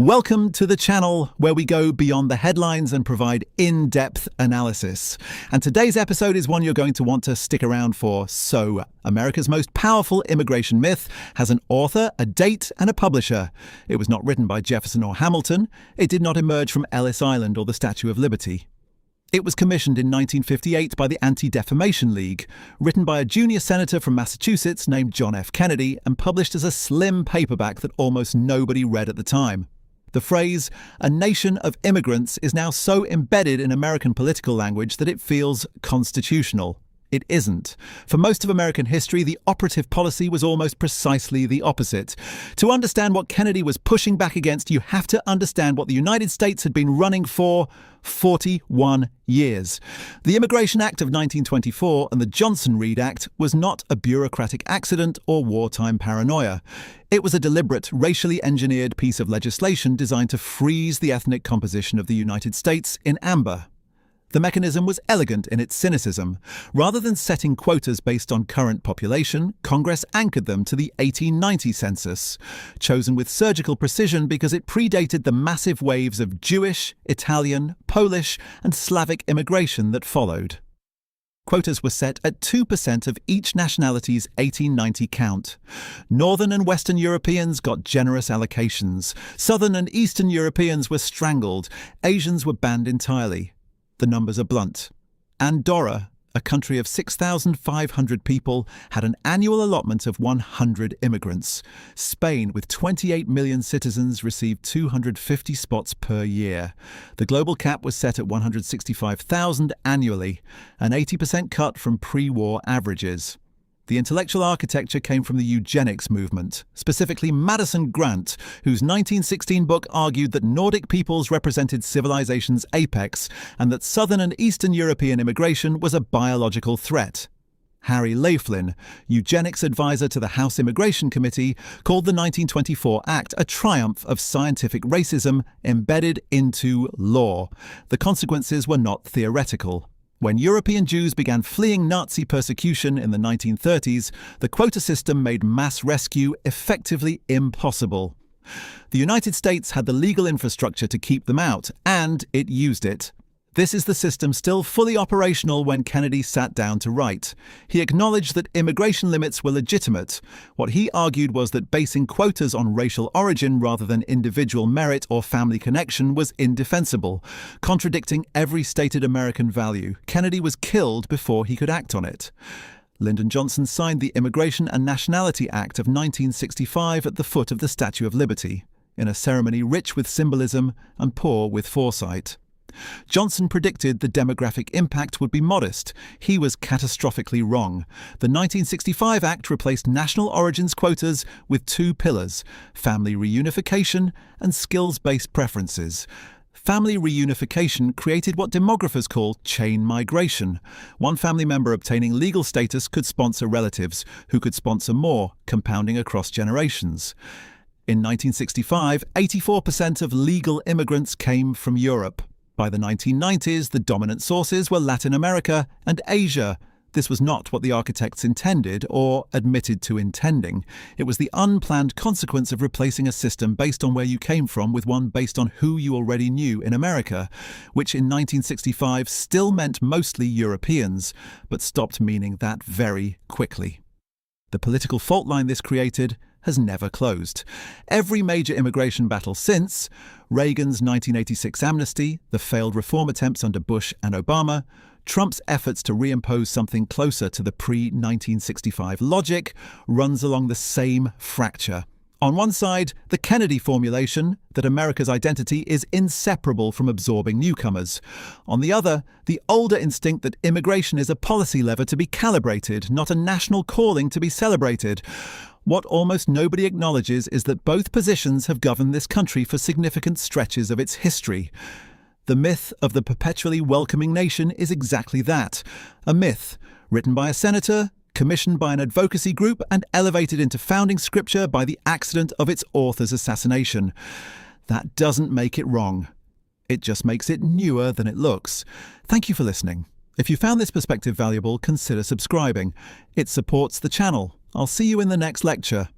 Welcome to the channel where we go beyond the headlines and provide in-depth analysis. And today's episode is one you're going to want to stick around for. So, America's most powerful immigration myth has an author, a date, and a publisher. It was not written by Jefferson or Hamilton. It did not emerge from Ellis Island or the Statue of Liberty. It was commissioned in 1958 by the Anti-Defamation League, written by a junior senator from Massachusetts named John F. Kennedy, and published as a slim paperback that almost nobody read at the time. The phrase, "a nation of immigrants," is now so embedded in American political language that it feels constitutional. It isn't. For most of American history, the operative policy was almost precisely the opposite. To understand what Kennedy was pushing back against, you have to understand what the United States had been running for 41 years. The Immigration Act of 1924 and the Johnson-Reed Act was not a bureaucratic accident or wartime paranoia. It was a deliberate, racially engineered piece of legislation designed to freeze the ethnic composition of the United States in amber. The mechanism was elegant in its cynicism. Rather than setting quotas based on current population, Congress anchored them to the 1890 census, chosen with surgical precision because it predated the massive waves of Jewish, Italian, Polish, and Slavic immigration that followed. Quotas were set at 2% of each nationality's 1890 count. Northern and Western Europeans got generous allocations. Southern and Eastern Europeans were strangled. Asians were banned entirely. The numbers are blunt. Andorra, a country of 6,500 people, had an annual allotment of 100 immigrants. Spain, with 28 million citizens, received 250 spots per year. The global cap was set at 165,000 annually, an 80% cut from pre-war averages. The intellectual architecture came from the eugenics movement, specifically Madison Grant, whose 1916 book argued that Nordic peoples represented civilization's apex and that Southern and Eastern European immigration was a biological threat. Harry Laughlin, eugenics advisor to the House Immigration Committee, called the 1924 Act a triumph of scientific racism embedded into law. The consequences were not theoretical. When European Jews began fleeing Nazi persecution in the 1930s, the quota system made mass rescue effectively impossible. The United States had the legal infrastructure to keep them out, and it used it. This is the system still fully operational when Kennedy sat down to write. He acknowledged that immigration limits were legitimate. What he argued was that basing quotas on racial origin rather than individual merit or family connection was indefensible, contradicting every stated American value. Kennedy was killed before he could act on it. Lyndon Johnson signed the Immigration and Nationality Act of 1965 at the foot of the Statue of Liberty, in a ceremony rich with symbolism and poor with foresight. Johnson predicted the demographic impact would be modest. He was catastrophically wrong. The 1965 Act replaced national origins quotas with two pillars: family reunification and skills-based preferences. Family reunification created what demographers call chain migration. One family member obtaining legal status could sponsor relatives, who could sponsor more, compounding across generations. In 1965, 84% of legal immigrants came from Europe. By the 1990s, the dominant sources were Latin America and Asia. This was not what the architects intended or admitted to intending. It was the unplanned consequence of replacing a system based on where you came from with one based on who you already knew in America, which in 1965 still meant mostly Europeans, but stopped meaning that very quickly. The political fault line this created has never closed. Every major immigration battle since, Reagan's 1986 amnesty, the failed reform attempts under Bush and Obama, Trump's efforts to reimpose something closer to the pre-1965 logic, runs along the same fracture. On one side, the Kennedy formulation that America's identity is inseparable from absorbing newcomers. On the other, the older instinct that immigration is a policy lever to be calibrated, not a national calling to be celebrated. What almost nobody acknowledges is that both positions have governed this country for significant stretches of its history. The myth of the perpetually welcoming nation is exactly that, a myth written by a senator, commissioned by an advocacy group, and elevated into founding scripture by the accident of its author's assassination. That doesn't make it wrong. It just makes it newer than it looks. Thank you for listening. If you found this perspective valuable, consider subscribing. It supports the channel. I'll see you in the next lecture.